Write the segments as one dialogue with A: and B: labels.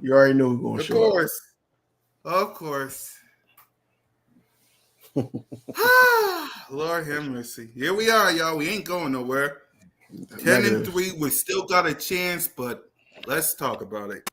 A: You already know who's gonna
B: Of
A: show up.
B: course. Of course. Lord have mercy. Here we are, y'all. We ain't going nowhere. 10 and
A: Negative.
B: 3. We still got a chance, but let's talk about it.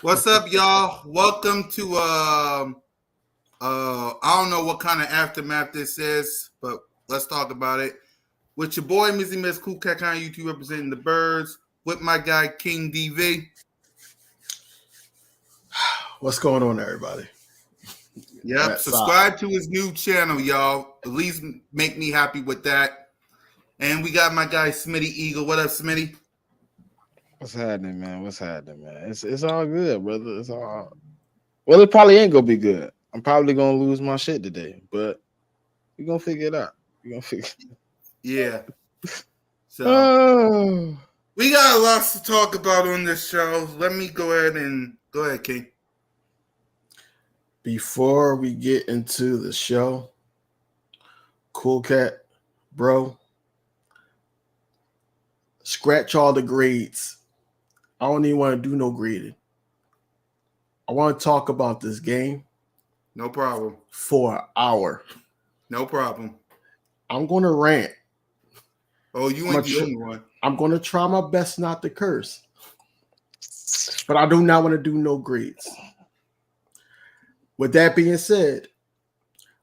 B: What's up, y'all? Welcome to I don't know what kind of aftermath this is, but let's talk about it. With your boy Mizzy Miss Cool Cat on YouTube representing the birds, with my guy King DV.
A: What's going on, everybody?
B: Yep, subscribe to his new channel, y'all. At least make me happy with that. And we got my guy Smitty Eagle. What up, Smitty?
C: What's happening, man? What's happening, man? It's all good, brother. It's all well. It probably ain't gonna be good. I'm probably gonna lose my shit today, but we're gonna figure it out. We're gonna figure.
B: Yeah. So we got lots to talk about on this show. Let me go ahead, King.
A: Before we get into the show, Cool Cat, bro, scratch all the grades. I don't even want to do no grading. I want to talk about this game.
B: No problem.
A: For an hour.
B: No problem.
A: I'm going to rant.
B: Oh, you ain't the only one.
A: I'm going to try my best not to curse. But I do not want to do no grades. With that being said,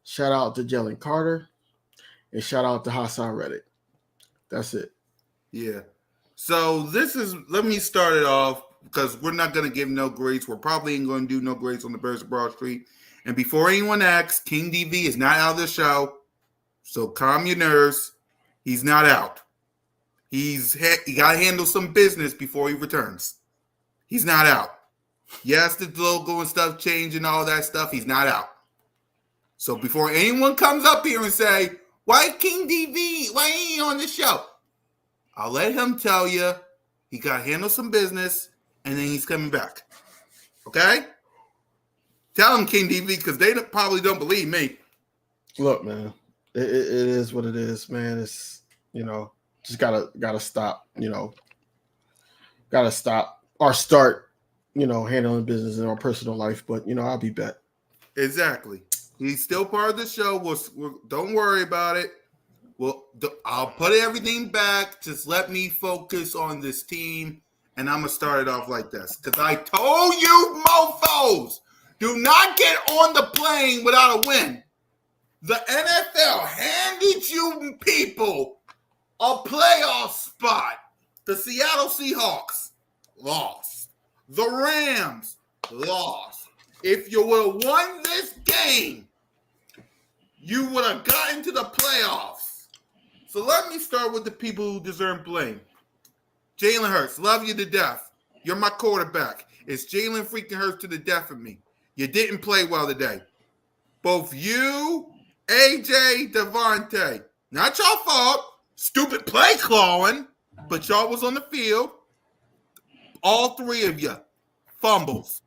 A: shout out to Jalen Carter and shout out to Hassan Reddick. That's it.
B: Yeah. So let me start it off because we're not going to give no grades. We're probably ain't going to do no grades on the Bears of Broad Street. And before anyone asks, King DV is not out of the show. So calm your nerves. He's not out. He got to handle some business before he returns. He's not out. Yes, the logo and stuff change and all that stuff. He's not out. So before anyone comes up here and say, why King DV? Why ain't he on the show? I'll let him tell you he got to handle some business and then he's coming back. Okay? Tell him, King DV, because they probably don't believe me.
A: Look, man, it is what it is, man. It's, just gotta stop, gotta stop or start, handling business in our personal life. But, I'll be back.
B: Exactly. He's still part of the show. Don't worry about it. Well, I'll put everything back. Just let me focus on this team, and I'm going to start it off like this. Because I told you, mofos, do not get on the plane without a win. The NFL handed you people a playoff spot. The Seattle Seahawks lost. The Rams lost. If you would have won this game, you would have gotten to the playoffs. So let me start with the people who deserve blame. Jalen Hurts, love you to death. You're my quarterback. It's Jalen freaking Hurts to the death of me. You didn't play well today. Both you, AJ, Devontae. Not your fault. Stupid play calling, but y'all was on the field. All three of you. Fumbles.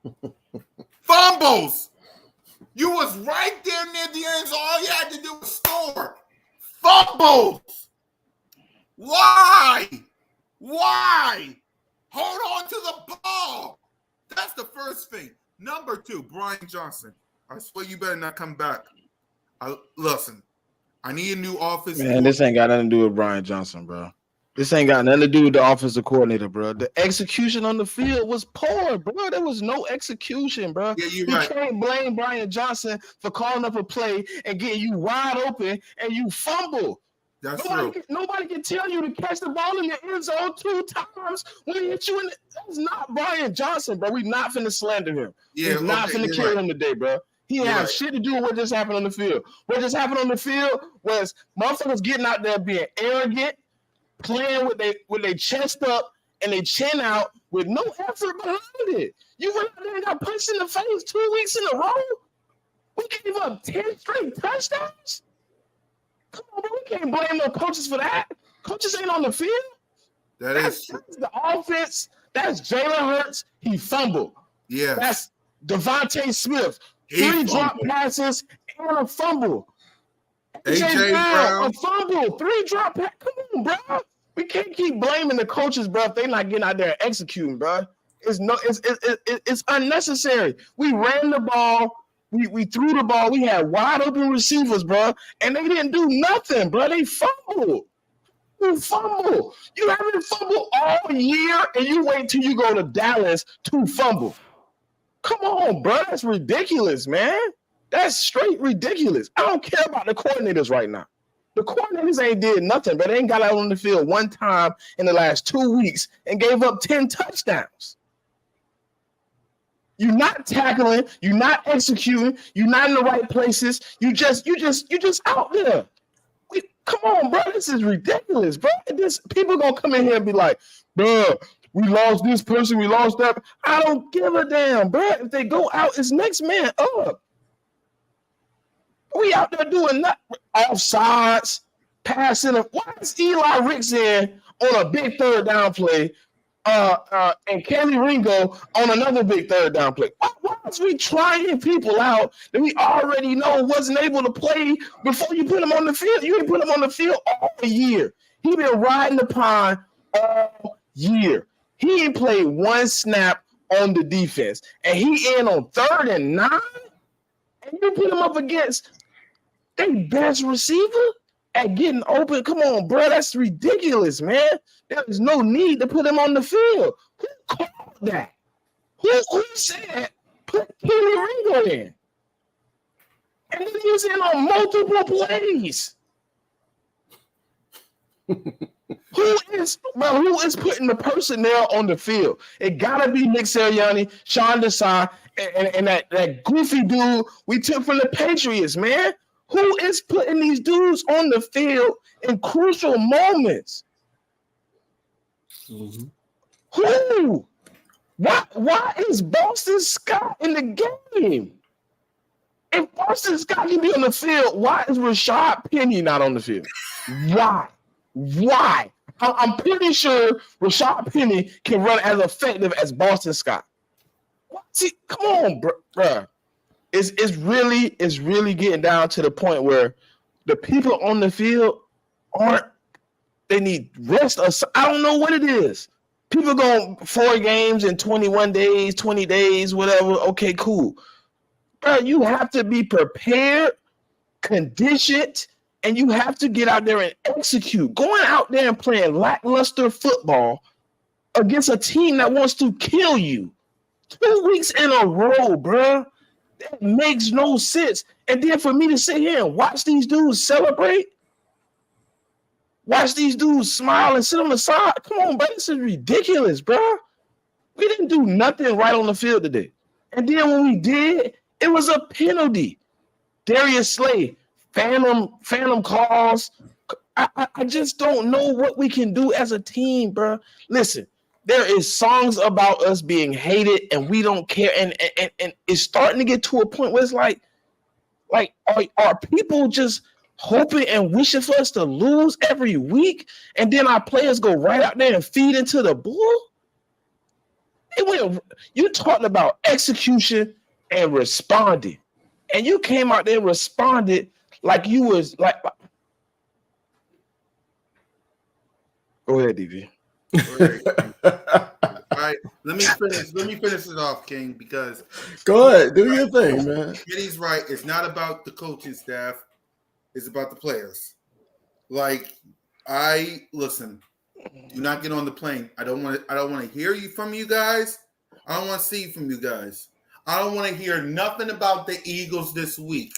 B: Fumbles. You was right there near the end zone. All you had to do was score. Fumbles. Why? Why? Hold on to the ball. That's the first thing. Number two, Brian Johnson. I swear you better not come back. Listen, I need a new office.
C: Man, this ain't got nothing to do with Brian Johnson, bro. This ain't got nothing to do with the offensive coordinator, bro. The execution on the field was poor, bro. There was no execution, bro.
B: Yeah, you're
C: you
B: right.
C: can't blame Brian Johnson for calling up a play and getting you wide open and you fumble.
B: That's true.
C: Nobody can tell you to catch the ball in the end zone 2 times when he hit you in the. That's not Brian Johnson, bro. We're not finna slander him.
B: Yeah,
C: We're not finna kill him today, bro. He didn't have shit to do with what just happened on the field. What just happened on the field was motherfuckers getting out there being arrogant, playing with their chest up and their chin out with no effort behind it. You went out there and got punched in the face 2 weeks in a row. We gave up 10 straight touchdowns. Come on, bro. We can't blame no coaches for that. Coaches ain't on the field. That's the offense. That's Jalen Hurts. He fumbled.
B: Yeah.
C: That's Devontae Smith. 3 drop passes and a fumble. AJ Brown, a fumble. 3 drop passes. Come on, bro. We can't keep blaming the coaches, bro, if they not getting out there and executing, bro. It's unnecessary. We ran the ball. We threw the ball. We had wide open receivers, bro, and they didn't do nothing, bro. They fumbled. You fumble. You haven't fumbled all year, and you wait till you go to Dallas to fumble. Come on, bro. That's ridiculous, man. That's straight ridiculous. I don't care about the coordinators right now. The coordinators ain't did nothing, but they ain't got out on the field one time in the last 2 weeks and gave up 10 touchdowns. You're not tackling, you're not executing, you're not in the right places. You just out there. Come on, bro. This is ridiculous, bro. People gonna come in here and be like, bro, we lost this person, we lost that. I don't give a damn, bro. If they go out, it's next man up. We out there doing nothing. Offsides, passing. Why is Eli Ricks in on a big 3rd down play? And Kelly Ringo on another big 3rd down play. Why is we trying people out that we already know wasn't able to play before you put them on the field? You didn't put them on the field all year. He been riding the pine all year. He ain't played 1 snap on the defense. And he in on 3rd and 9? And you put him up against their best receiver at getting open? Come on, bro. That's ridiculous, man. There is no need to put him on the field. Who called that? Who said put Kelly Ringo in? And then he was in on multiple plays. Who is putting the personnel on the field? It gotta be Nick Sirianni, Sean Desai, and that goofy dude we took from the Patriots, man. Who is putting these dudes on the field in crucial moments? Mm-hmm. Who? Why is Boston Scott in the game? If Boston Scott can be on the field, why is Rashad Penny not on the field? Why? I'm pretty sure Rashad Penny can run as effective as Boston Scott. See, come on, bro. It's really getting down to the point where the people on the field they need rest. I don't know what it is. People go 4 games in 21 days, 20 days, whatever. Okay, cool. Bro, you have to be prepared, conditioned, and you have to get out there and execute. Going out there and playing lackluster football against a team that wants to kill you 2 weeks in a row, bro. That makes no sense. And then for me to sit here and watch these dudes celebrate, watch these dudes smile and sit on the side. Come on, bro. This is ridiculous, bro. We didn't do nothing right on the field today. And then when we did, it was a penalty. Darius Slay, phantom calls. I just don't know what we can do as a team, bro. Listen, there is songs about us being hated and we don't care. And it's starting to get to a point where it's like are people just hoping and wishing for us to lose every week, and then our players go right out there and feed into the bull? You talked about execution and responding, and you came out there and responded like you was like. Go ahead, DV.
B: All right, let me finish it off, King, because
A: go ahead, do your thing, man.
B: He's right. It's not about the coaching staff. It's about the players. Like, listen. Do not get on the plane. I don't want to hear from you guys. I don't want to see from you guys. I don't want to hear nothing about the Eagles this week.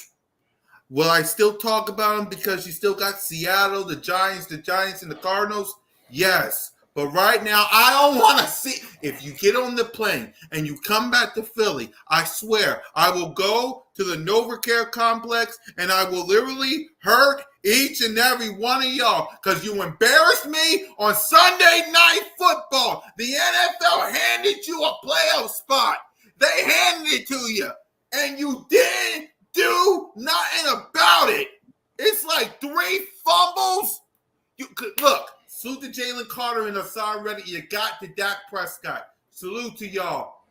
B: Will I still talk about them because you still got Seattle, the Giants, and the Cardinals? Yes. But right now, I don't want to see. If you get on the plane and you come back to Philly, I swear I will go to the NovaCare complex and I will literally hurt each and every one of y'all because you embarrassed me on Sunday Night Football. The NFL handed you a playoff spot. They handed it to you, and you didn't do nothing about it. It's like 3 fumbles. You could look. Salute to Jalen Carter and Hassan Reddick. You got to Dak Prescott. Salute to y'all.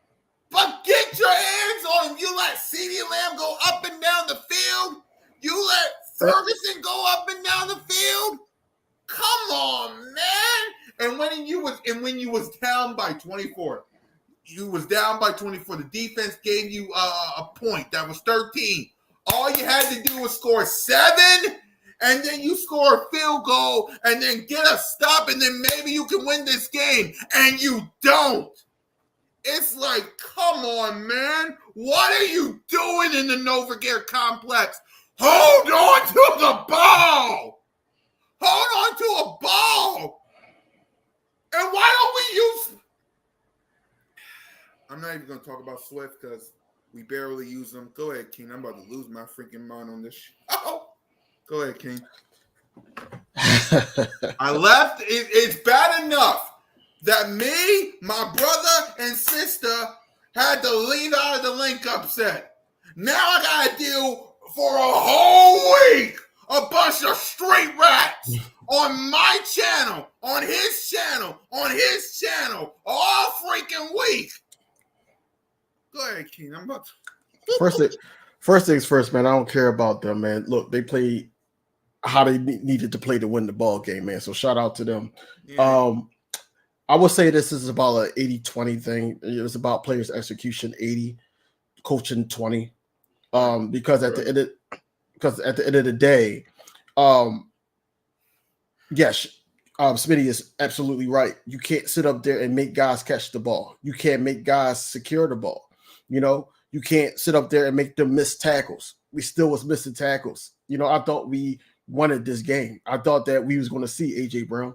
B: But get your hands on him. You let CeeDee Lamb go up and down the field. You let Ferguson go up and down the field. Come on, man. And when you was down by 24, the defense gave you a point. That was 13. All you had to do was score 7. And then you score a field goal and then get a stop and then maybe you can win this game. And you don't. It's like, come on, man. What are you doing in the NovaCare complex? Hold on to the ball. Hold on to a ball. And why don't we use... I'm not even going to talk about Swift because we barely use them. Go ahead, King. I'm about to lose my freaking mind on this show. Go ahead, King. I left. It's bad enough that me, my brother, and sister had to leave out of the link upset. Now I got to deal for a whole week a bunch of street rats on my channel, on his channel, all freaking week. Go ahead, King. I'm about to...
A: First things first, man. I don't care about them, man. Look, they played how they needed to play to win the ball game, man. So shout out to them. Yeah. I would say this is about an 80-20 thing. It was about players' execution 80, coaching 20. Because at the end of the day, yes, Smitty is absolutely right. You can't sit up there and make guys catch the ball. You can't make guys secure the ball. You know, you can't sit up there and make them miss tackles. We still was missing tackles. You know, I thought we wanted this game. I thought that we was going to see AJ Brown,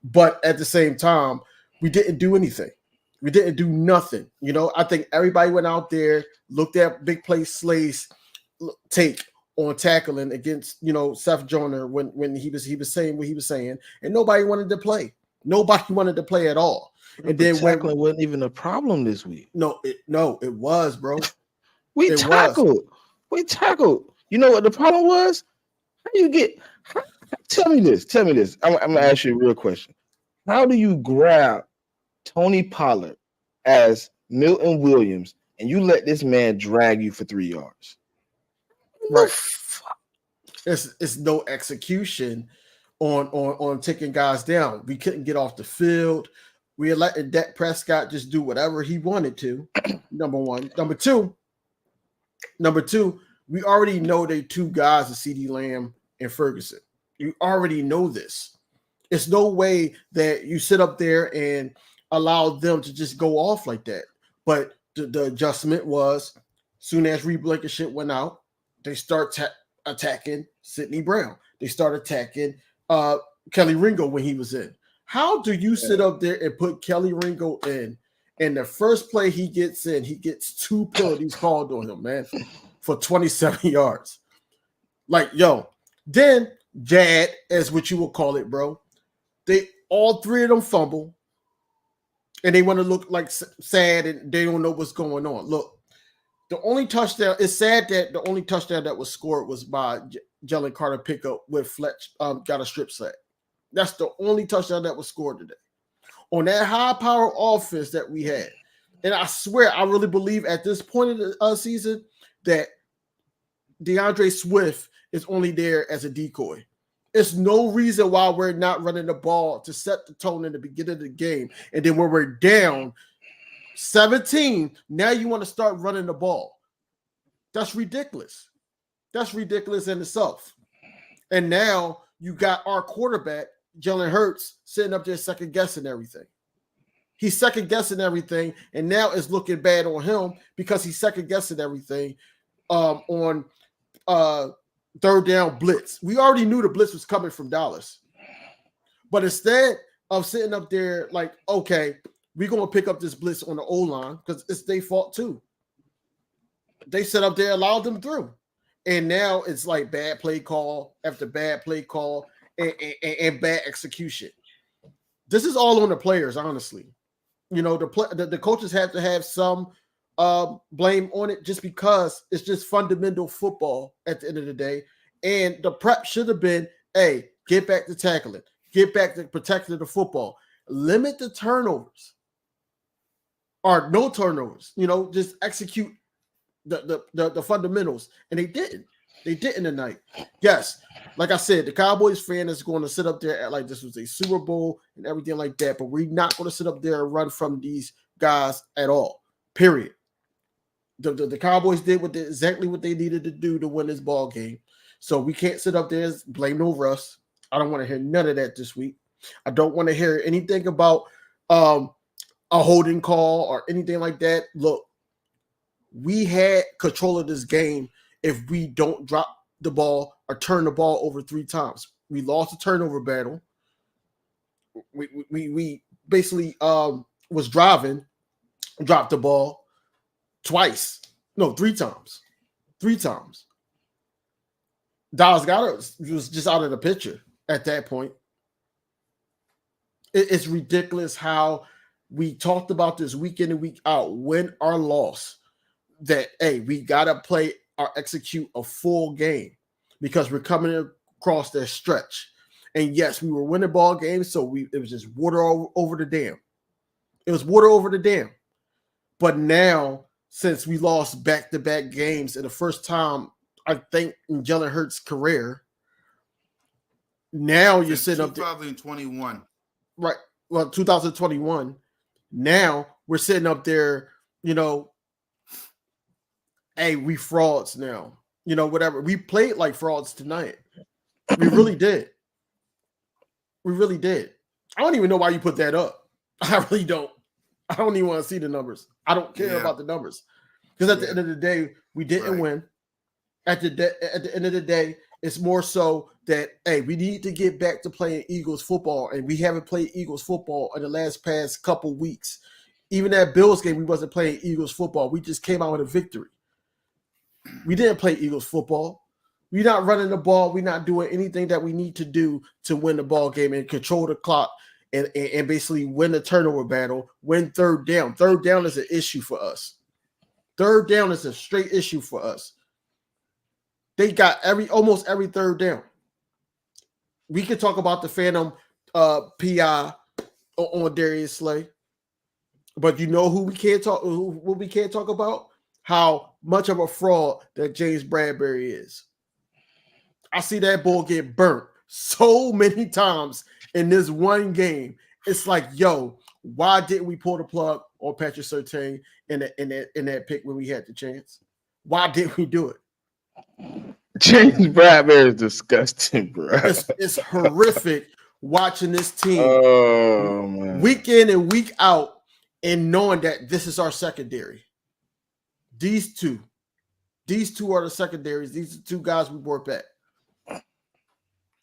A: but at the same time, we didn't do anything. We didn't do nothing. You know, I think everybody went out there, looked at Big Play Slay's take on tackling against, you know, Seth Joyner when he was saying what he was saying, and nobody wanted to play. Nobody wanted to play at all. And then
C: tackling wasn't even a problem this week.
A: No, it was, bro.
C: We tackled. You know what the problem was? Tell me this. I'm gonna ask you a real question. How do you grab Tony Pollard as Milton Williams and you let this man drag you for 3 yards?
A: Right. It's no execution on taking guys down. We couldn't get off the field. We let Dak Prescott just do whatever he wanted to. Number one. Number two, we already know they 2 guys, CeeDee Lamb and Ferguson. You already know this. It's no way that you sit up there and allow them to just go off like that. But the adjustment was, soon as Reed Blankenship went out, they start attacking Sidney Brown. They start attacking Kelly Ringo when he was in. How do you sit up there and put Kelly Ringo in? And the first play he gets in, he gets 2 penalties called on him, man, for 27 yards. Like, yo, then Jad, as what you would call it, bro. They all 3 of them fumble, and they want to look like sad, and they don't know what's going on. Look, the only touchdown, it's sad that the only touchdown that was scored was by Jalen Carter pickup with Fletch got a strip sack. That's the only touchdown that was scored today on that high-power offense that we had. And I swear, I really believe at this point of the season that DeAndre Swift is only there as a decoy. It's no reason why we're not running the ball to set the tone in the beginning of the game. And then when we're down 17, now you want to start running the ball. That's ridiculous. That's ridiculous in itself. And now you got our quarterback, Jalen Hurts, sitting up there second guessing everything. He's second guessing everything, and now it's looking bad on him because he's second guessing everything on third down blitz. We already knew the blitz was coming from Dallas. But instead of sitting up there like, okay, we're going to pick up this blitz on the O-line because it's their fault too. They sit up there, allowed them through. And now it's like bad play call after bad play call and bad execution. This is all on the players, honestly. You know, the coaches have to have some blame on it just because it's just fundamental football at the end of the day. And the prep should have been, hey, get back to tackling, get back to protecting the football, limit the turnovers or no turnovers, you know, just execute the fundamentals. And they didn't. They didn't tonight. Yes, like I said, the Cowboys fan is going to sit up there at like this was a Super Bowl and everything like that, but we're not going to sit up there and run from these guys at all, period. The Cowboys did exactly what they needed to do to win this ball game. So we can't sit up there and blame it over us. I don't want to hear none of that this week. I don't want to hear anything about a holding call or anything like that. Look, we had control of this game if we don't drop the ball or turn the ball over 3 times. We lost a turnover battle. We basically was driving, dropped the ball twice. No, 3 times. 3 times. Dallas Goedert was just out of the picture at that point. It's ridiculous how we talked about this week in and week out, win or loss, that, hey, we got to play or execute a full game because we're coming across that stretch. And yes, we were winning ball games, so it was just water over the dam. It was water over the dam. But now, since we lost back-to-back games, and the first time, I think, in Jalen Hurts' career, now you're sitting up there.
B: 2021.
A: Right. Well, 2021. Now we're sitting up there, you know, hey, we frauds now. You know, whatever. We played like frauds tonight. We really did. We really did. I don't even know why you put that up. I really don't. I don't even want to see the numbers. I don't care about the numbers. Because at the end of the day, we didn't win. At the end of the day, it's more so that, hey, we need to get back to playing Eagles football, and we haven't played Eagles football in the past couple weeks. Even that Bills game, we wasn't playing Eagles football. We just came out with a victory. We didn't play Eagles football. We're not running the ball. We're not doing anything that we need to do to win the ball game and control the clock and basically win the turnover battle, win third down. Third down is an issue for us. Third down is a straight issue for us. They got almost every third down. We could talk about the phantom PI on Darius Slay, but you know what we can't talk about? How much of a fraud that James Bradbury is. I see that ball get burnt so many times in this one game. It's like, yo, why didn't we pull the plug on Patrick Surtain in that pick when we had the chance? Why didn't we do it?
C: James Bradbury is disgusting, bro.
A: It's horrific watching this team week in and week out and knowing that this is our secondary. These two are the secondaries. These are 2 guys we brought back.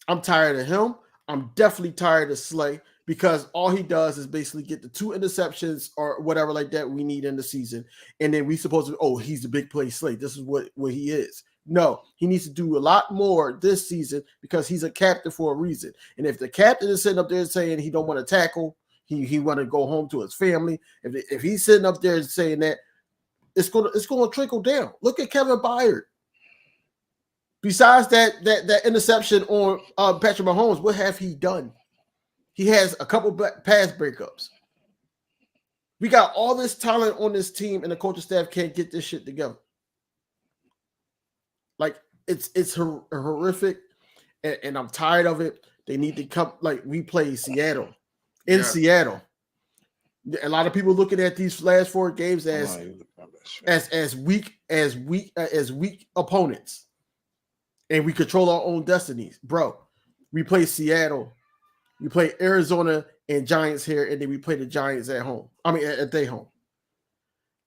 A: I'm tired of him. I'm definitely tired of Slay because all he does is basically get the 2 interceptions or whatever like that we need in the season. And then we supposed to, he's the big play Slay. This is what he is. No, he needs to do a lot more this season because he's a captain for a reason. And if the captain is sitting up there saying he don't want to tackle, he want to go home to his family. If he's sitting up there saying that, it's going to trickle down. Look at Kevin Byard. Besides that interception on Patrick Mahomes, what have he done? He has a couple pass breakups. We got all this talent on this team, and the coaching staff can't get this shit together. Like, it's horrific, and I'm tired of it. They need to come. Like, we play Seattle Seattle. A lot of people looking at these last 4 games as weak opponents. and we control our own destinies, bro. We play Seattle, we play Arizona and Giants here, and then we play the Giants at home. I mean, at their home,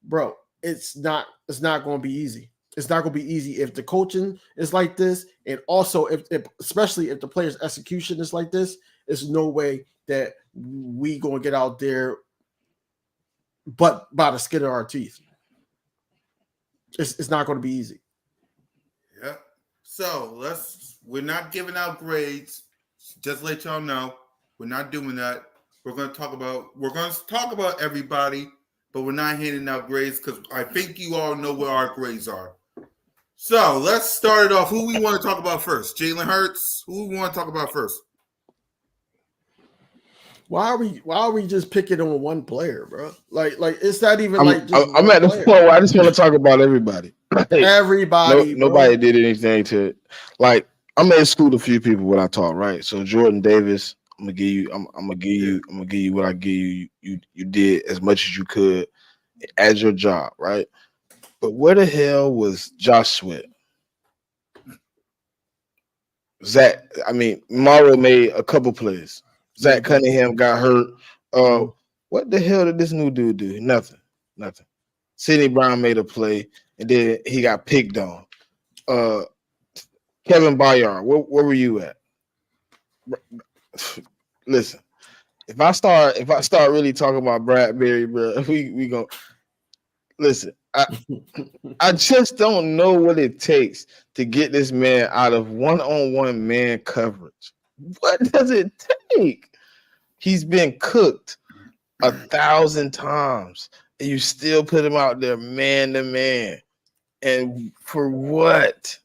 A: bro. It's not going to be easy. It's not going to be easy if the coaching is like this, and also if especially if the players' execution is like this. There's no way that we going to get out there, but by the skin of our teeth. It's not going to be easy.
B: Yeah. So we're not giving out grades. Just let y'all know, we're not doing that. We're going to talk about everybody, but we're not handing out grades because I think you all know what our grades are. So let's start it off. Who we want to talk about first? Jalen Hurts. Who we want to talk about first?
A: Why are we just picking on one player, bro? Like it's not even
C: I'm at the point where I just want to talk about everybody. Like,
A: everybody,
C: nobody did anything to it. Like I may have schooled a few people when I taught, right? So Jordan Davis, I'm gonna give you what I give you. You did as much as you could as your job, right? But where the hell was Josh Sweat? Zach, I mean, Morrow made a couple plays. Zach Cunningham got hurt. What the hell did this new dude do? Nothing. Sidney Brown made a play, and then he got picked on. Kevin Byard, where were you at? Listen, if I start really talking about Bradbury, bro, we gonna listen. I just don't know what it takes to get this man out of one-on-one man coverage. What does it take? He's been cooked 1,000 times, and you still put him out there man to man. And for what?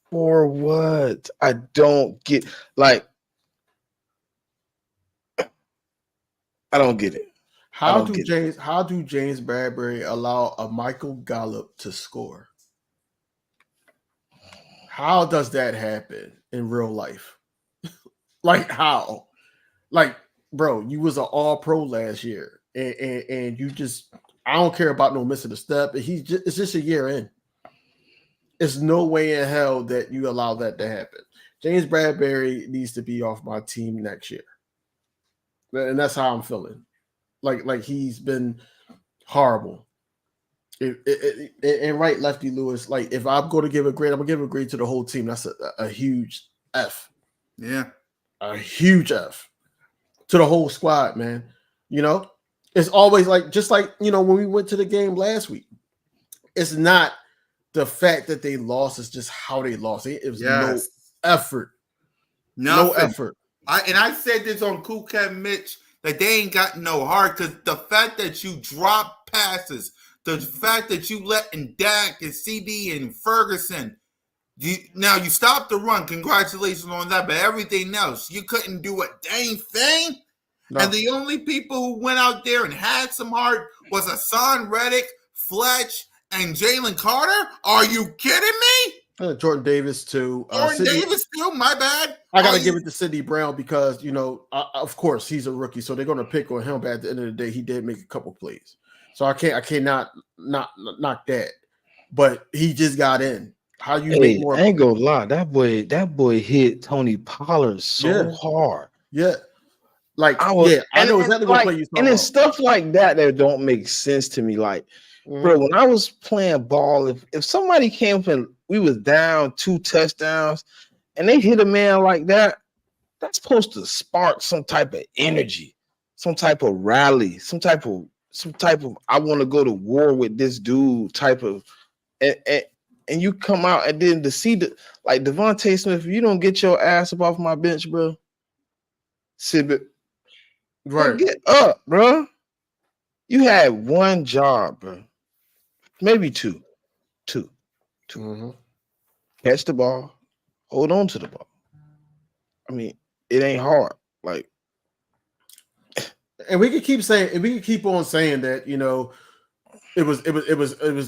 C: For what? I don't get. Like, I don't get it.
A: How do James Bradbury allow a Michael Gallup to score? How does that happen in real life? Like how? Like, bro, you was an all-pro last year, and you just I don't care about no missing a step. It's just a year in. There's no way in hell that you allow that to happen. James Bradbury needs to be off my team next year. And that's how I'm feeling. Like he's been horrible. And right, Lefty Lewis, like if I'm going to give a grade, I'm going to give a grade to the whole team. That's a huge F.
B: Yeah.
A: A huge F to the whole squad, man. You know, it's always like, just like, you know, when we went to the game last week, it's not the fact that they lost, it's just how they lost. It was no effort.
B: Nothing.
A: No effort.
B: I said this on Cool Cat Mitch, that they ain't got no heart, because the fact that you drop passes, the fact that you let in Dak and CD and Ferguson, you stopped the run. Congratulations on that, but everything else, you couldn't do a dang thing. No. And the only people who went out there and had some heart was Hassan Reddick, Fletch, and Jalen Carter. Are you kidding me?
A: Jordan Davis too.
B: Davis too. My bad.
A: I gotta give it to Sidney Brown because of course he's a rookie, so they're gonna pick on him. But at the end of the day, he did make a couple plays, so I cannot not knock that. But he just got in. How you make more?
C: I ain't gonna lie, that boy hit Tony Pollard so hard.
A: Yeah, I know exactly what play you talking about.
C: And it's stuff like that don't make sense to me. Like, bro, when I was playing ball, if somebody came up and we was down 2 touchdowns and they hit a man like that, that's supposed to spark some type of energy, some type of rally, some type of I want to go to war with this dude type of and you come out and then to see like Devontae Smith, if you don't get your ass up off my bench, bro, right, get up, bro. You had one job, bro. Maybe two. Mm-hmm. Catch the ball, hold on to the ball. I mean, it ain't hard. Like,
A: and we could keep on saying that, you know, it was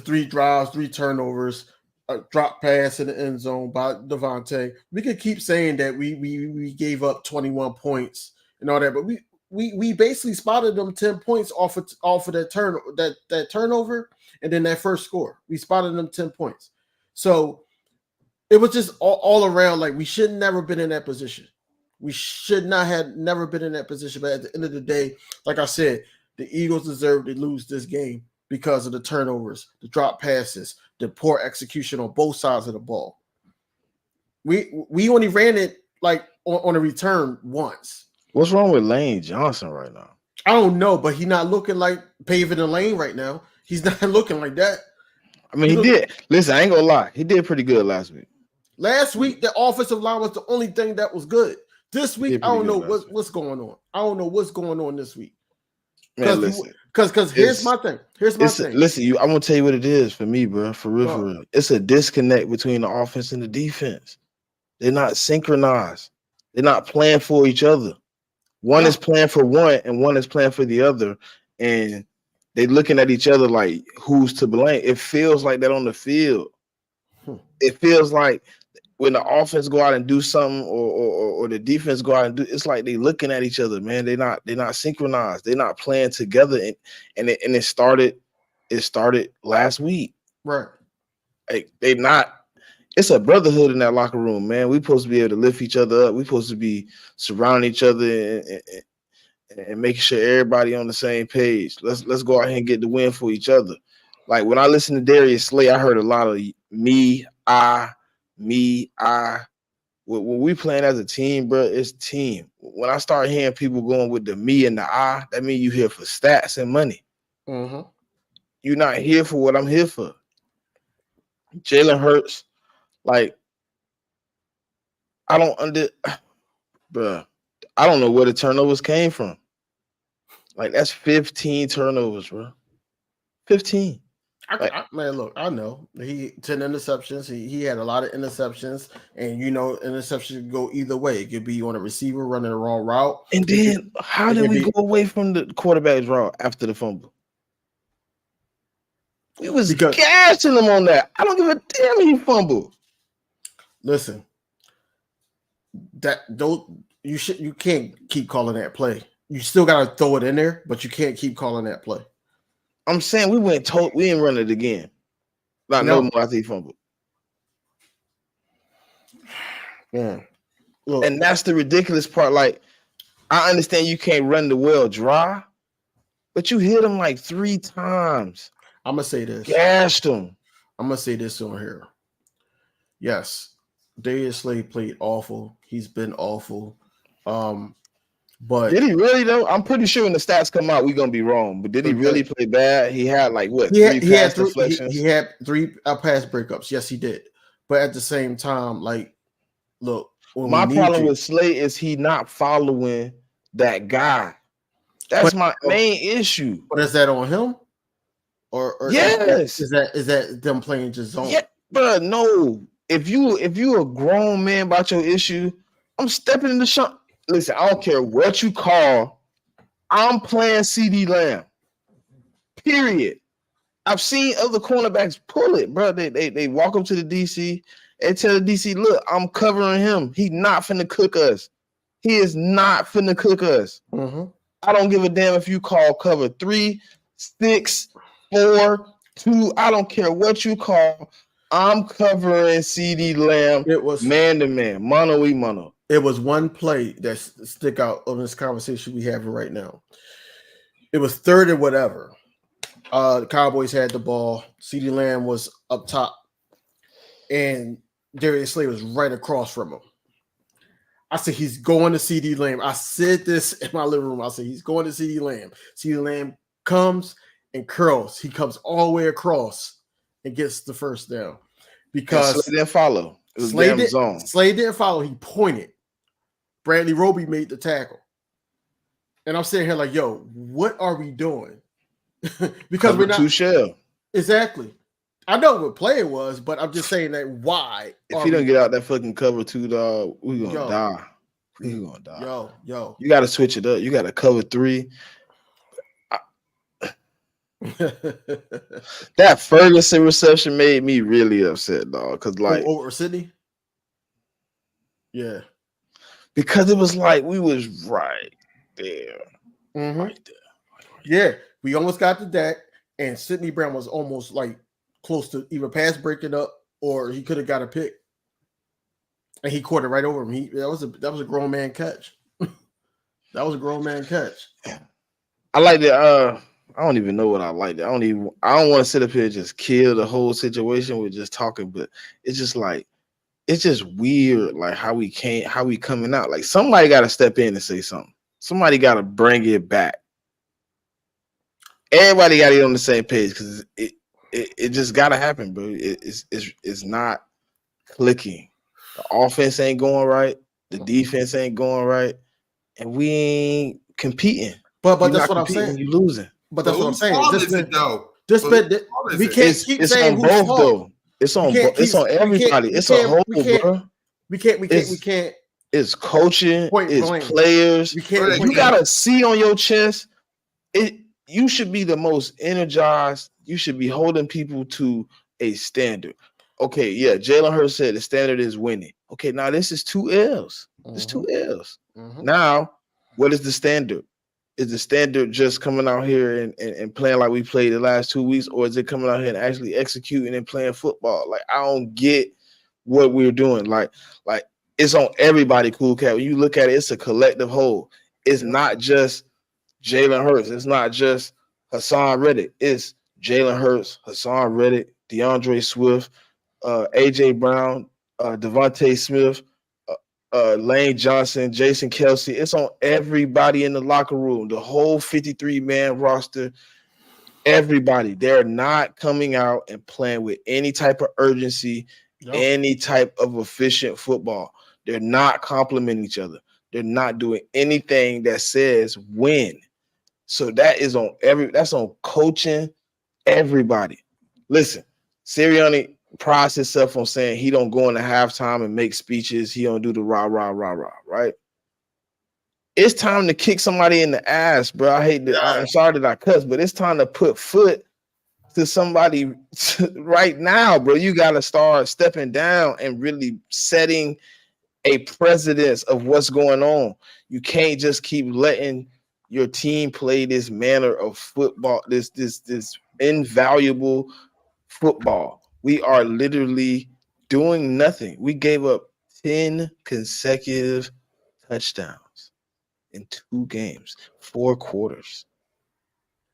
A: 3 drives, 3 turnovers, a drop pass in the end zone by Devontae. We could keep saying that we gave up 21 points and all that, but we basically spotted them 10 points off of that turnover and then that first score. We spotted them 10 points. So It was just all around like we should never been in that position. We should not have never been in that position. But at the end of the day, like I said, the Eagles deserve to lose this game because of the turnovers, the drop passes, the poor execution on both sides of the ball. We only ran it like on a return once.
C: What's wrong with Lane Johnson right now?
A: I don't know, but he's not looking like paving the lane right now. He's not looking like that.
C: I mean, he did. Listen, I ain't gonna lie. He did pretty good last week.
A: Last week, the offensive line was the only thing that was good. This week, I don't know what's going on. I don't know what's going on this week. Because here's my thing.
C: Listen, I'm gonna tell you what it is for me, bro. For real. It's a disconnect between the offense and the defense. They're not synchronized. They're not playing for each other. One is playing for one, and one is playing for the other, and they looking at each other like who's to blame. It feels like that on the field. It feels like when the offense go out and do something, or the defense go out and do, it's like they looking at each other, man. They're not synchronized. They're not playing together, and it started last week.
A: Right.
C: Like they not. It's a brotherhood in that locker room, man. We supposed to be able to lift each other up. We supposed to be surrounding each other and making sure everybody on the same page. Let's go out here and get the win for each other. Like when I listened to Darius Slay, I heard a lot of me, I. When we playing as a team, bro, it's team. When I start hearing people going with the me and the I, that means you here for stats and money.
A: Mm-hmm.
C: You're not here for what I'm here for. Jalen Hurts, like, I don't know where the turnovers came from. Like, that's 15 turnovers, bro. 15.
A: Man, look, I know he 10 interceptions. He had a lot of interceptions, and interceptions go either way. It could be on a receiver running the wrong route.
C: And then how did we go away from the quarterback's route after the fumble? We was gassing him on that. I don't give a damn he fumbled.
A: Listen, you can't keep calling that play. You still gotta throw it in there, but you can't keep calling that play.
C: I'm saying we didn't run it again. No more after he fumbled.
A: Yeah.
C: Look, and that's the ridiculous part. Like, I understand you can't run the well dry, but you hit him like 3 times.
A: I'm gonna say this.
C: Gashed him.
A: I'm gonna say this on here. Yes, Darius Slay played awful. He's been awful. But
C: did he really though? I'm pretty sure when the stats come out, we're gonna be wrong. But did he really play bad? He had like what? He had 3 deflections.
A: He had 3 pass breakups. Yes, he did. But at the same time, like, look,
C: my problem with Slay is he not following that guy. That's my main issue.
A: But is that on him? Or
C: yes,
A: is that them playing just zone?
C: Yeah, bro. No. If you a grown man about your issue, I'm stepping in the shot. Listen, I don't care what you call. I'm playing CD Lamb. Period. I've seen other cornerbacks pull it, bro. They walk up to the DC and tell the DC, look, I'm covering him. He not finna cook us. He is not finna cook us.
A: Mm-hmm.
C: I don't give a damn if you call cover 3, 6, 4, 2. I don't care what you call. I'm covering CD Lamb. It was man to man, mano y mano.
A: It was one play that stick out of this conversation we have right now. It was 3rd and whatever. The Cowboys had the ball. CD Lamb was up top, and Darius Slay was right across from him. I said, he's going to CD Lamb. I said this in my living room. I said, he's going to CD Lamb. CD Lamb comes and curls. He comes all the way across and gets the first down. Because
C: Slay didn't follow. It was damn zone.
A: Slay didn't follow. He pointed. Bradley Roby made the tackle. And I'm sitting here like, yo, what are we doing? Because
C: cover
A: we're not
C: 2 shell.
A: Exactly. I know what play it was, but I'm just saying that why?
C: If he don't get out that fucking cover 2, dog, we're gonna die. We're gonna die.
A: Yo.
C: You gotta switch it up. You gotta cover 3. That Ferguson reception made me really upset, dog. Because like
A: over Sydney? Yeah.
C: Because it was like we was right there.
A: Mm-hmm.
C: Right there.
A: Yeah. We almost got to Dak, and Sidney Brown was almost like close to either pass breaking up or he could have got a pick. and he caught it right over him. That was a grown man catch. That was a grown man catch.
C: I like the I don't even know what I like. I don't want to sit up here and just kill the whole situation with just talking, but it's just like it's just weird, like how we coming out. Like somebody got to step in and say something. Somebody got to bring it back. Everybody got to get on the same page because it just got to happen, bro. It's not clicking. The offense ain't going right. The defense ain't going right, and we ain't competing.
A: But
C: You're
A: that's
C: not
A: what I'm
C: competing,
A: saying.
C: You losing.
A: But that's what I'm saying. We can't keep
C: it's
A: saying
C: on
A: who's
C: both
A: fault.
C: though. It's on everybody. It's a whole, bro.
A: We can't.
C: It's coaching. It's
A: blame.
C: players. You gotta see on your chest. You should be the most energized. You should be holding people to a standard. Okay, yeah. Jalen Hurts said the standard is winning. Okay, now this is 2 L's. It's 2 L's. Now, what is the standard? Is the standard just coming out here and playing like we played the last 2 weeks, or is it coming out here and actually executing and playing football? Like, I don't get what we're doing. Like it's on everybody, Cool Cat. When you look at it, it's a collective whole. It's not just Jalen Hurts. It's not just Hassan Reddick. It's Jalen Hurts, Hassan Reddick, DeAndre Swift, AJ Brown, Devontae Smith, Lane Johnson, Jason Kelsey. It's on everybody in the locker room, the whole 53-man roster. Everybody. They're not coming out and playing with any type of urgency, any type of efficient football. They're not complimenting each other. They're not doing anything that says win. So that is that's on coaching everybody. Listen, Sirianni prides himself on saying he don't go into halftime and make speeches. He don't do the rah, rah, rah, rah, right? It's time to kick somebody in the ass, bro. I'm sorry that I cuss, but it's time to put foot to somebody right now, bro. You got to start stepping down and really setting a precedence of what's going on. You can't just keep letting your team play this manner of football, this invaluable football. We are literally doing nothing. We gave up 10 consecutive touchdowns in 2 games, 4 quarters.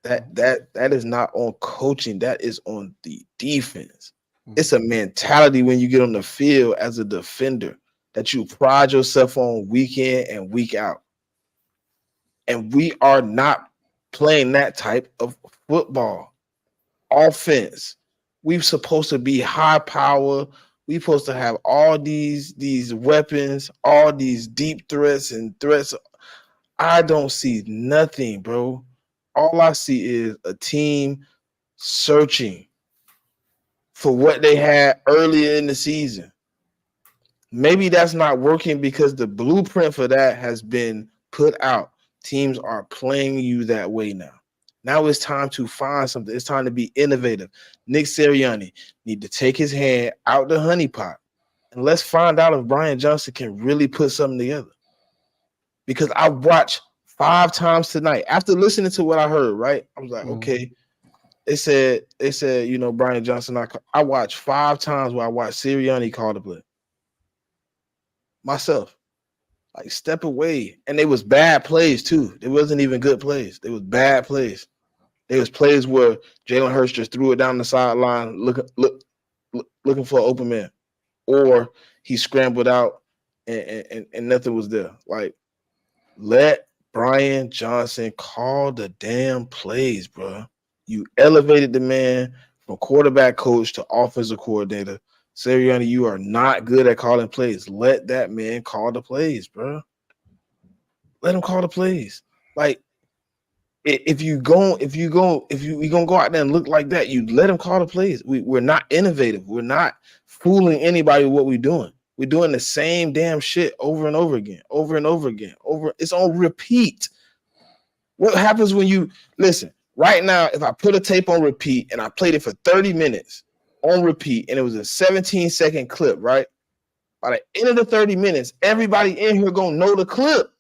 C: That is not on coaching. That is on the defense. It's a mentality when you get on the field as a defender that you pride yourself on week in and week out. And we are not playing that type of football. Offense. We're supposed to be high power. We're supposed to have all these weapons, all these deep threats and threats. I don't see nothing, bro. All I see is a team searching for what they had earlier in the season. Maybe that's not working because the blueprint for that has been put out. Teams are playing you that way now. Now it's time to find something. It's time to be innovative. Nick Sirianni need to take his hand out the honeypot and let's find out if Brian Johnson can really put something together. Because I watched 5 times tonight. After listening to what I heard, right? I was like, okay. They said, Brian Johnson. I watched 5 times where I watched Sirianni call the play. Myself. Like, step away. And they was bad plays, too. It wasn't even good plays. They was bad plays. There was plays where Jalen Hurts just threw it down the sideline looking for an open man. Or he scrambled out and nothing was there. Like, let Brian Johnson call the damn plays, bro. You elevated the man from quarterback coach to offensive coordinator. Sirianni, you are not good at calling plays. Let that man call the plays, bro. Let him call the plays. Like, if you're gonna go out there and look like that, you let him call the plays. We're not innovative. We're not fooling anybody with what we're doing. We're doing the same damn shit over and over again, over and over again. It's on repeat. What happens when you listen? Right now, if I put a tape on repeat and I played it for 30 minutes on repeat and it was a 17-second clip, right? By the end of the 30 minutes, everybody in here gonna know the clip.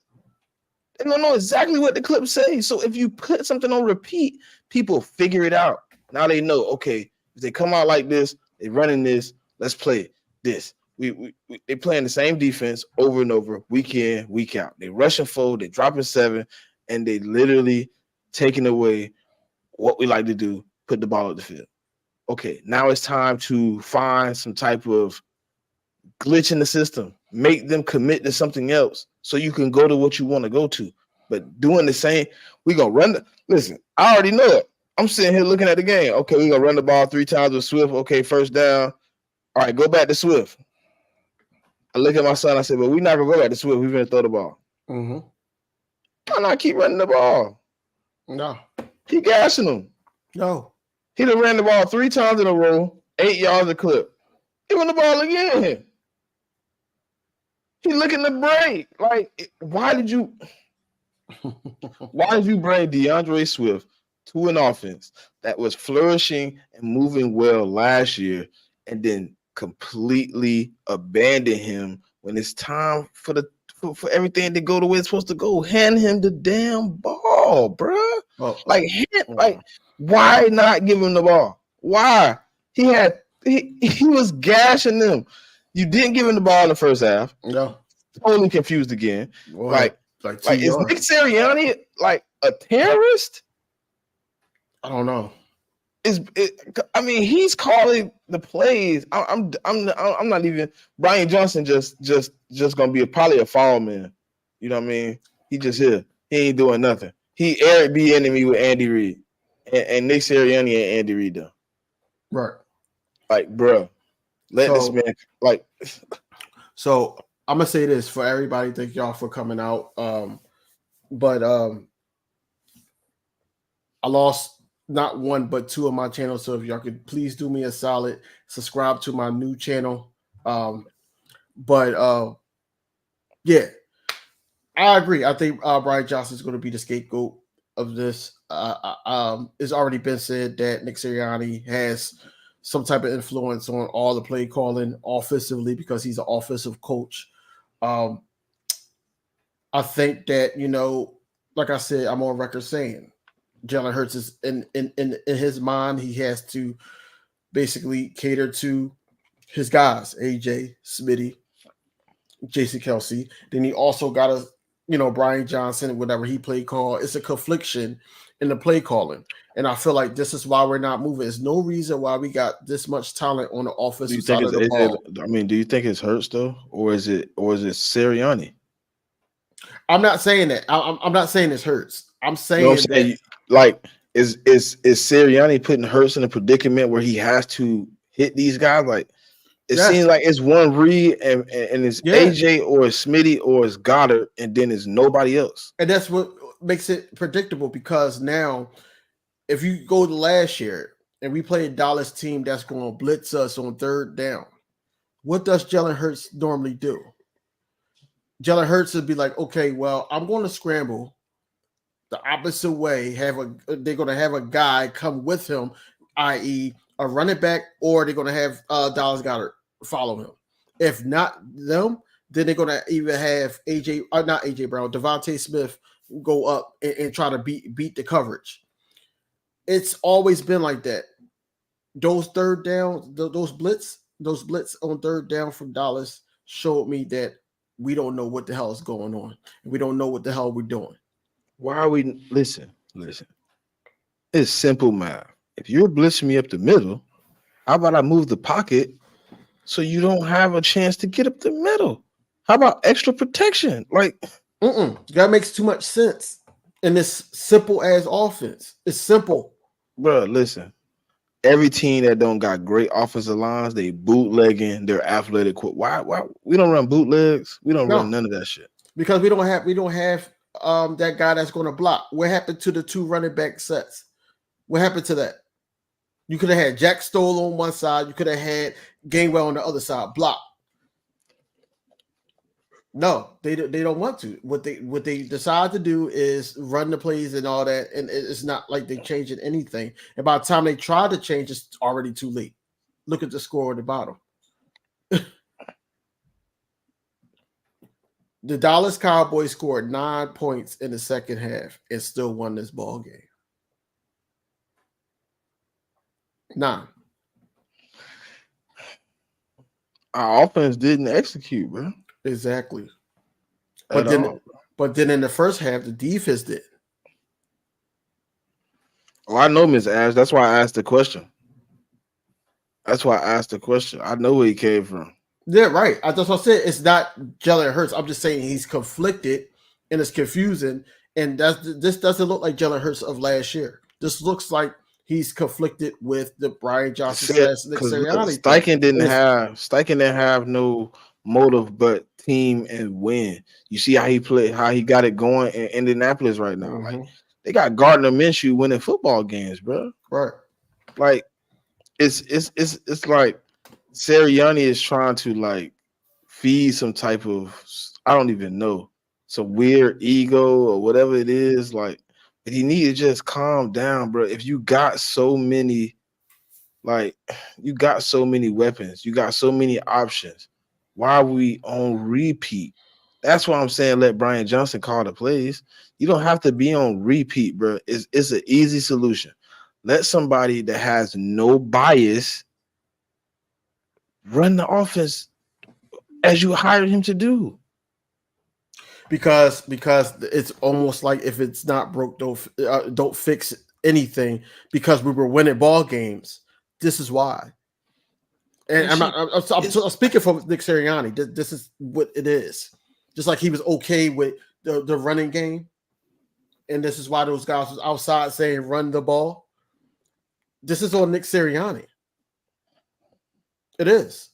C: They don't know exactly what the clip says. So if you put something on repeat, people figure it out. Now they know, okay, if they come out like this, they're running this, let's play this. They playing the same defense over and over, week in, week out. They rushing forward, they dropping 7, and they literally taking away what we like to do, put the ball at the field. Okay, now it's time to find some type of glitch in the system, make them commit to something else so you can go to what you want to go to. But doing the same, we gonna run listen, I already know it. I'm sitting here looking at the game. Okay, we gonna run the ball 3 times with Swift. Okay, first down. All right, go back to Swift. I look at my son. I said, "But we're not gonna go back to Swift. We're gonna throw the ball.
A: Mm-hmm.
C: Why not keep running the ball?
A: No.
C: Keep gassing them.
A: No.
C: He done ran the ball 3 times in a row, 8 yards a clip. He run the ball again. He looking to break. Like, why did you bring DeAndre Swift to an offense that was flourishing and moving well last year, and then completely abandon him when it's time for everything to go the way it's supposed to go? Hand him the damn ball, bruh. Why not give him the ball? Why? He was gashing them. You didn't give him the ball in the first half.
A: No.
C: Totally confused again.
A: Boy,
C: is Nick Sirianni like a terrorist?
A: I don't know.
C: He's calling the plays. I'm not even. Brian Johnson just gonna be probably a foul man. You know what I mean? He just here. He ain't doing nothing. He Eric B. enemy with Andy Reid, and Nick Sirianni and Andy Reid though.
A: Right.
C: Like, bro, this man like.
A: So I'm gonna say this for everybody. Thank y'all for coming out. But I lost not one but 2 of my channels. So if y'all could please do me a solid, subscribe to my new channel. Yeah, I agree. I think Brian Johnson is going to be the scapegoat of this. It's already been said that Nick Sirianni has some type of influence on all the play calling offensively because he's an offensive coach. I think that, like I said, I'm on record saying Jalen Hurts is in his mind, he has to basically cater to his guys, AJ, Smitty, Jason Kelsey. Then he also got Brian Johnson, whatever he play call. It's a confliction in the play calling. And I feel like this is why we're not moving. There's no reason why we got this much talent on the offensive side of the ball.
C: Do you think it's Hurts though, or is it Sirianni?
A: I'm not saying that. I'm not saying it's Hurts. I'm saying,
C: is Sirianni putting Hurts in a predicament where he has to hit these guys? Like, it seems like it's one read and it's AJ or it's Smitty or it's Goddard, and then it's nobody else.
A: And that's what makes it predictable, because now if you go to last year and we play a Dallas team that's going to blitz us on 3rd down, what does Jalen Hurts normally do? Jalen Hurts would be like, okay, well, I'm going to scramble the opposite way. They're going to have a guy come with him, i.e., a running back, or they're going to have Dallas Goedert follow him. If not them, then they're going to either have Devontae Smith go up and try to beat the coverage. It's always been like that. Those 3rd down, those blitz on 3rd down from Dallas showed me that we don't know what the hell is going on. We don't know what the hell we're doing.
C: Why are we listen? It's simple math. If you're blitzing me up the middle, how about I move the pocket so you don't have a chance to get up the middle? How about extra protection? Like,
A: that makes too much sense in this simple as offense. It's simple,
C: bro. Listen, every team that don't got great offensive lines, they bootlegging their athletic. Why we don't run bootlegs? We don't run none of that shit
A: because we don't have that guy that's going to block. What happened to the 2 running back sets? What happened to that? You could have had Jack Stoll on one side. You could have had Gainwell on the other side. Block. No, they don't want to. What they decide to do is run the plays and all that, and it's not like they're changing anything. And by the time they try to change, it's already too late. Look at the score at the bottom. The Dallas Cowboys scored 9 points in the second half and still won this ball game. 9.
C: Our offense didn't execute, bro.
A: Exactly.
C: At all.
A: But then in the first half, the defense did.
C: Oh, I know, Miss Ash. That's why I asked the question. I know where he came from.
A: Yeah, right. That's what I said. It's not Jalen Hurts. I'm just saying he's conflicted and it's confusing. And this doesn't look like Jalen Hurts of last year. This looks like he's conflicted with the Brian Johnson / Nick
C: Because
A: Sirianni.
C: Steichen didn't have no motive but team and win. You see how he played, how he got it going in Indianapolis right now.
A: Mm-hmm.
C: Like they got Gardner Minshew winning football games, bro.
A: Right.
C: Like it's like Sirianni is trying to like feed some type of, I don't even know, some weird ego or whatever it is. Like, but he need to just calm down, bro. If you got so many, like, you got so many weapons, you got so many options. Why are we on repeat? That's why I'm saying let Brian Johnson call the plays. You don't have to be on repeat, bro. It's an easy solution. Let somebody that has no bias run the offense as you hired him to do.
A: Because it's almost like if it's not broke, don't fix anything. Because we were winning ball games. This is why. And I'm speaking from Nick Sirianni. This is what it is. Just like he was okay with the running game, and this is why those guys was outside saying run the ball. This is on Nick Sirianni. It is.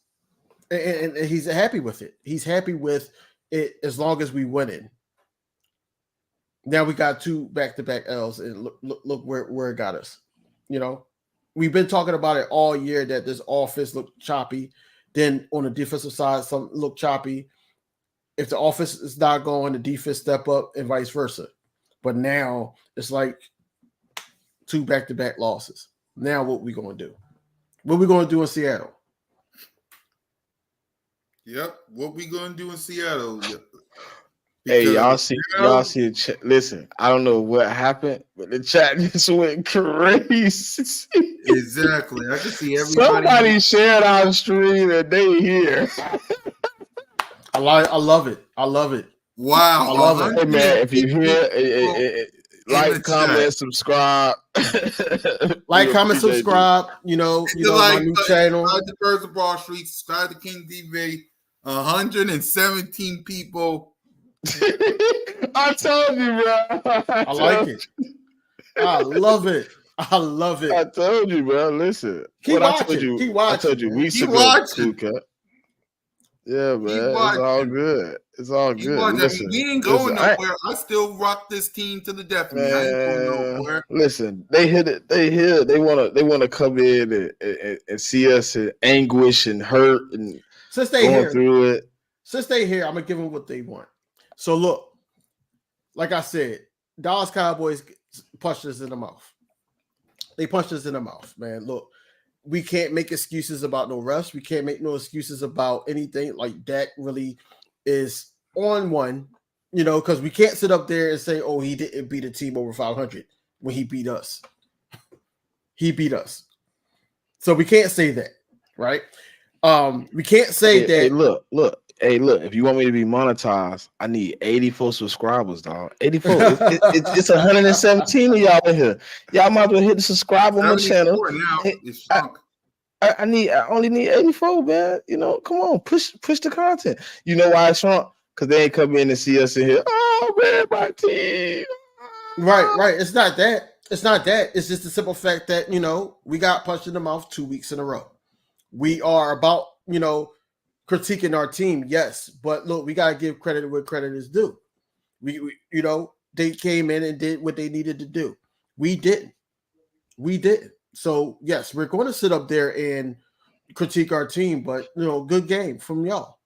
A: And he's happy with it. He's happy with it as long as we win it. Now we got 2 back-to-back L's, and look where it got us. You know, we've been talking about it all year that this offense looked choppy. Then on the defensive side, some look choppy. If the offense is not going, the defense step up, and vice versa. But now it's like 2 back-to-back losses. Now what we going to do? What we going to do in Seattle?
B: Yep. What we gonna do in Seattle?
C: Hey, y'all see the chat. Listen, I don't know what happened, but the chat just went crazy.
B: Exactly. I can see everybody.
C: Somebody shared our stream and they here.
A: I love it. I love it.
B: Wow.
A: I love it.
C: Hey man, if you hear, like, comment, subscribe.
A: Like, comment, subscribe. You know, my new channel.
B: Subscribe to Birds of Wall Street. Subscribe to King DV. 117 people.
C: I told you, bro.
A: I like it. I love it. I love it.
C: I told you, bro. Listen,
A: keep watching. Keep watching.
C: I told you weeks ago. Yeah, man. It's all good. It's all good.
B: Listen, we ain't going nowhere. I still rock this team to the death. Man, I ain't going nowhere.
C: Listen, they hit it. They wanna come in and see us in anguish and hurt and
A: since they
C: going through it.
A: Since they here, I'm gonna give them what they want. So look, like I said, Dallas Cowboys punched us in the mouth. They punched us in the mouth, man. Look, we can't make excuses about no refs. We can't make no excuses about anything. Like Dak really is on one, because we can't sit up there and say, "Oh, he didn't beat a team over 500 when he beat us." He beat us, so we can't say that, right? We can't say that.
C: Hey, look. If you want me to be monetized, I need 84 subscribers, dog. 84. It's 117 of y'all in here. Y'all might as well hit the subscribe on my channel. Now. I only need 84, man. Come on, push the content. You know why it's shrunk? Because they ain't come in and see us in here. Oh man, my team.
A: Right. It's not that. It's just the simple fact that we got punched in the mouth 2 weeks in a row. We are about critiquing our team, yes, but look, we gotta give credit where credit is due. We they came in and did what they needed to do. We didn't. So yes, we're going to sit up there and critique our team, but good game from y'all.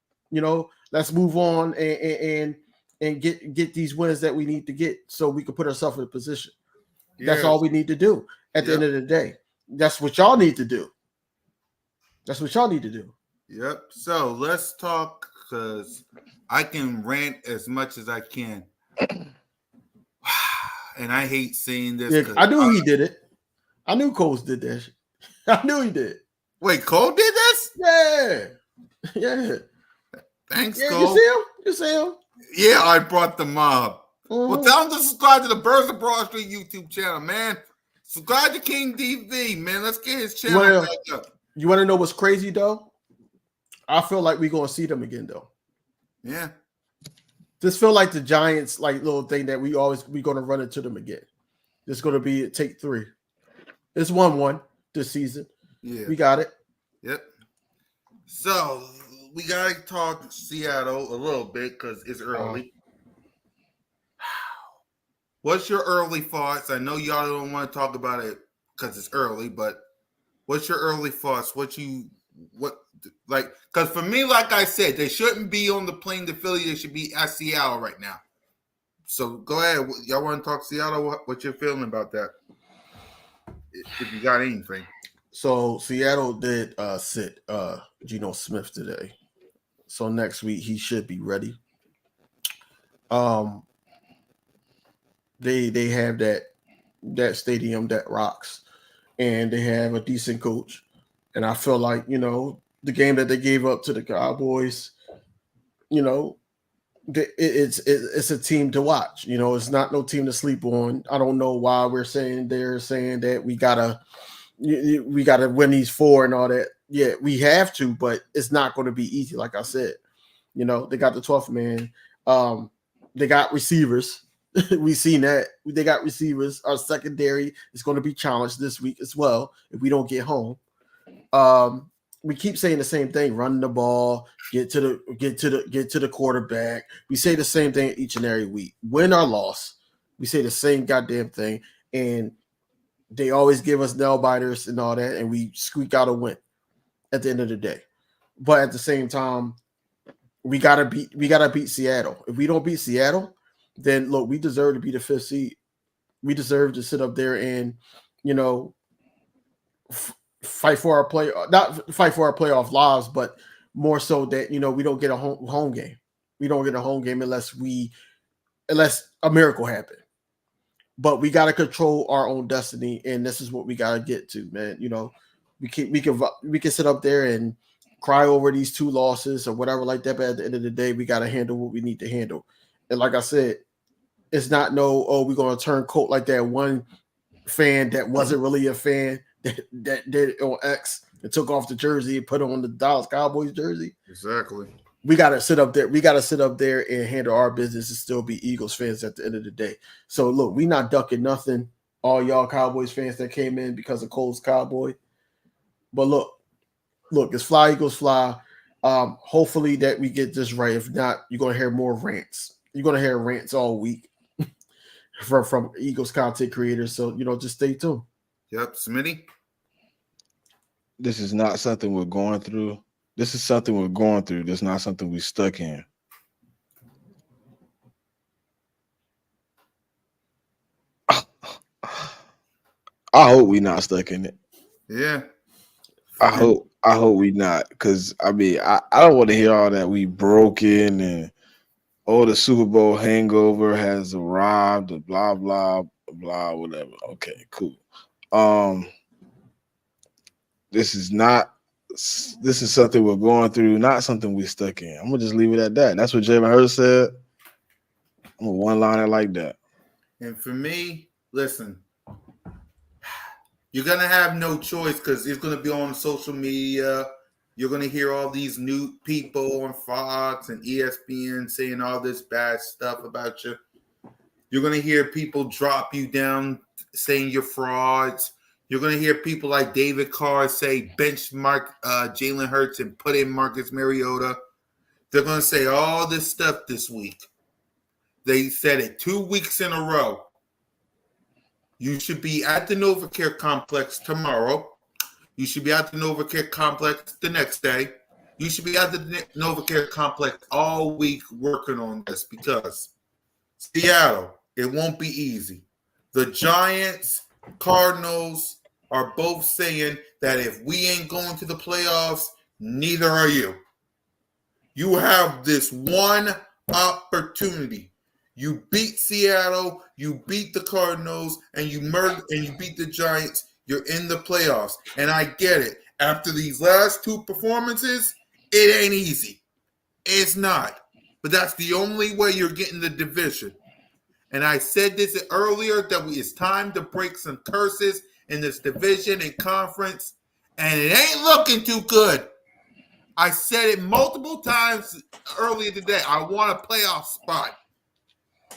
A: Let's move on and get these wins that we need to get so we can put ourselves in a position. Yes. That's all we need to do at the end of the day. That's what y'all need to do.
B: Yep. So let's talk, because I can rant as much as I can. And I hate saying this.
A: Yeah, I knew he did it. I knew Coles did that. I knew he did.
B: Wait, Cole did this?
A: Yeah. Yeah.
B: Thanks,
A: Yeah,
B: Cole.
A: You see him?
B: Yeah, I brought the mob. Well,
A: Mhm.
B: tell them to subscribe to the Birds of Broad Street YouTube channel, man. Subscribe to King DV, man. Let's get his channel back up.
A: You want to know what's crazy though? I feel like we're gonna see them again though.
B: Yeah.
A: Just feel like the Giants like little thing that we're gonna run into them again. It's gonna be take 3. It's 1-1 this season.
B: Yeah.
A: We got it.
B: Yep. So we gotta talk Seattle a little bit because it's early. What's your early thoughts? I know y'all don't want to talk about it because it's early, but what's your early thoughts? Because for me, like I said, they shouldn't be on the plane to Philly. They should be at Seattle right now. So go ahead. Y'all want to talk Seattle? What you're feeling about that? If you got anything.
A: So Seattle did sit Geno Smith today. So next week he should be ready. They have that stadium that rocks, and they have a decent coach. And I feel like, the game that they gave up to the Cowboys, it's a team to watch. It's not no team to sleep on. I don't know why they're saying that we gotta win these 4 and all that. Yeah, we have to, but it's not going to be easy. Like I said, they got the 12th man. They got receivers. We seen that they got receivers. Our secondary is going to be challenged this week as well if we don't get home. We keep saying the same thing: running the ball, get to the quarterback. We say the same thing each and every week. Win or loss, we say the same goddamn thing, and they always give us nail biters and all that, and we squeak out a win at the end of the day. But at the same time, we gotta beat Seattle. If we don't beat Seattle, then look, we deserve to be the 5th seed. We deserve to sit up there and, fight for our playoff lives, but more so that we don't get a home game. We don't get a home game unless a miracle happen. But we got to control our own destiny, and this is what we got to get to, man. We can sit up there and cry over these 2 losses or whatever like that, but at the end of the day, we got to handle what we need to handle. And like I said, it's not we're going to turn coat like that one fan that wasn't really a fan that did it on X and took off the jersey and put on the Dallas Cowboys jersey.
B: Exactly.
A: We got to sit up there. We got to sit up there and handle our business and still be Eagles fans at the end of the day. So look, we not ducking nothing. All y'all Cowboys fans that came in because of Cole's Cowboy. But look, it's fly Eagles fly. Hopefully that we get this right. If not, you're gonna hear more rants. You're gonna hear rants all week from Eagles content creators. So just stay tuned.
B: Yep, Smitty.
C: This is not something we're going through. This is something we're going through. This is not something we're stuck in. I hope we're not stuck in it.
B: Yeah.
C: I hope we not, because I don't want to hear all that we broken and the Super Bowl hangover has arrived and blah blah blah whatever. Okay, cool. This is something we're going through, not something we're stuck in. I'm gonna just leave it at that. That's what Jalen Hurts said. I'm a one-liner like that.
B: And for me, listen, you're gonna have no choice because it's gonna be on social media. You're gonna hear all these new people on Fox and ESPN saying all this bad stuff about you. You're gonna hear people drop you down saying you're frauds. You're going to hear people like David Carr say benchmark Jalen Hurts and put in Marcus Mariota. They're going to say all this stuff this week. They said it 2 weeks in a row. You should be at the NovaCare Complex tomorrow. You should be at the NovaCare Complex the next day. You should be at the NovaCare Complex all week working on this because Seattle, it won't be easy. The Giants, Cardinals are both saying that if we ain't going to the playoffs, neither are you. You have this one opportunity. You beat Seattle, you beat the Cardinals, and you beat the Giants. You're in the playoffs. And I get it. After these last 2 performances, It ain't easy. It's not. But that's the only way you're getting the division. And I said this earlier that it's time to break some curses in this division and conference. And it ain't looking too good. I said it multiple times earlier today. I want a playoff spot.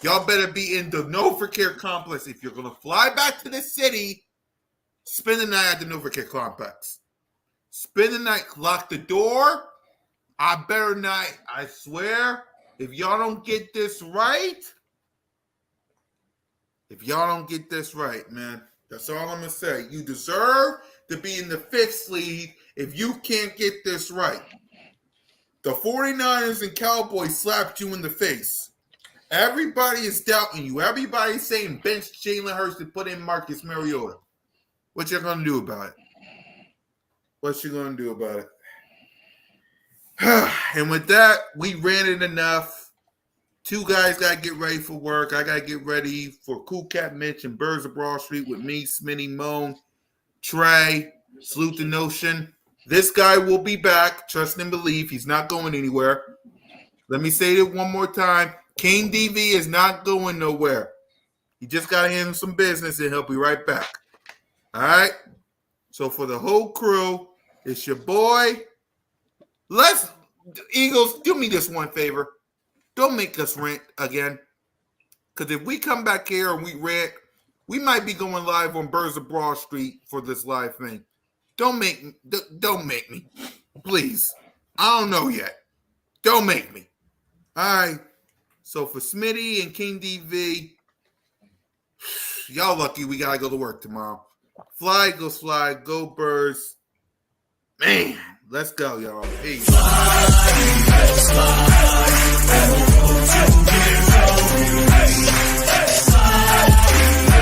B: Y'all better be in the NovaCare complex. If you're going to fly back to the city, spend the night at the NovaCare complex. Spend the night, lock the door. I better not, I swear, if y'all don't get this right, man, that's all I'm going to say. You deserve to be in the 5th seed if you can't get this right. The 49ers and Cowboys slapped you in the face. Everybody is doubting you. Everybody's saying bench Jalen Hurts to put in Marcus Mariota. What you going to do about it? And with that, we ranted enough. 2 guys got to get ready for work. I got to get ready for Cool Cat Mitch and Birds of Broad Street with me, Smitty, Moan, Trey, Salute the Notion. This guy will be back. Trust and believe. He's not going anywhere. Let me say it one more time. King DV is not going nowhere. You just got to handle some business and he'll be right back. All right? So for the whole crew, it's your boy. Eagles, do me this one favor. Don't make us rant again. Because if we come back here and we rant, we might be going live on Birds of Broad Street for this live thing. Don't make me. Please. I don't know yet. Don't make me. All right. So for Smitty and King DV, y'all lucky we got to go to work tomorrow. Fly, Eagles fly, go Birds. Man, let's go, y'all. Peace. Fly,